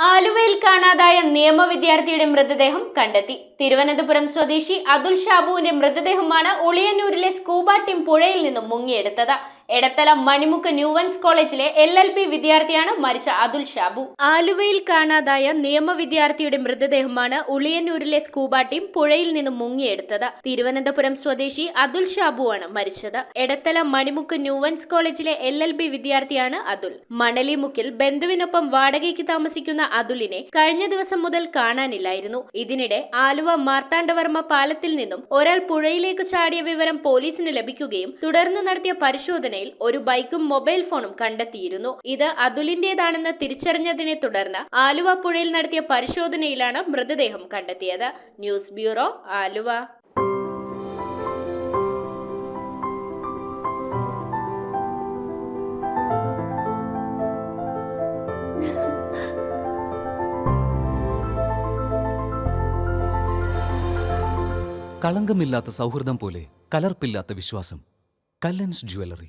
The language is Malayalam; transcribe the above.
ആലുവയിൽ കാണാതായ നിയമ വിദ്യാർത്ഥിയുടെ മൃതദേഹം കണ്ടെത്തി. തിരുവനന്തപുരം സ്വദേശി അതുൽ ഷാബുവിന്റെ മൃതദേഹമാണ് ഉളിയന്നൂരിലെ സ്കൂബ ടീം പുഴയിൽ നിന്നും മുങ്ങിയെടുത്തത്. എടത്തല മണിമുക്ക് ന്യൂവൻസ് കോളേജിലെ LLB വിദ്യാർത്ഥിയാണ് മരിച്ച അതുൽ ഷാബു. ആലുവയിൽ കാണാതായ നിയമ വിദ്യാർത്ഥിയുടെ മൃതദേഹമാണ് ഉളിയന്നൂരിലെ സ്കൂബ ടീം പുഴയിൽ നിന്നും മുങ്ങിയെടുത്തത്. തിരുവനന്തപുരം സ്വദേശി അതുൽ ഷാബുവാണ് മരിച്ചത്. എടത്തല മണിമുക്ക് ന്യൂവൻസ് കോളേജിലെ LLB വിദ്യാർത്ഥിയാണ് അതുൽ. മണലിമുക്കിൽ ബന്ധുവിനൊപ്പം വാടകയ്ക്ക് താമസിക്കുന്ന അതുലിനെ കഴിഞ്ഞ ദിവസം മുതൽ കാണാനില്ലായിരുന്നു. ഇതിനിടെ ആലുവ മാർത്താണ്ഡവർമ്മ പാലത്തിൽ നിന്നും ഒരാൾ പുഴയിലേക്ക് ചാടിയ വിവരം പോലീസിന് ലഭിക്കുകയും തുടർന്ന് നടത്തിയ പരിശോധനയിൽ ഒരു ബൈക്കും മൊബൈൽ ഫോണും കണ്ടെത്തിയിരുന്നു. ഇത് അതുലിന്റേതാണെന്ന് തിരിച്ചറിഞ്ഞതിനെ തുടർന്ന് ആലുവ പുഴയിൽ നടത്തിയ പരിശോധനയിലാണ് മൃതദേഹം കണ്ടെത്തിയത്. News bureau, Aluva. കളങ്കമില്ലാത്ത സൗഹൃദം പോലെ കലർപ്പില്ലാത്ത വിശ്വാസം. കല്ലൻസ് ജ്വല്ലറി.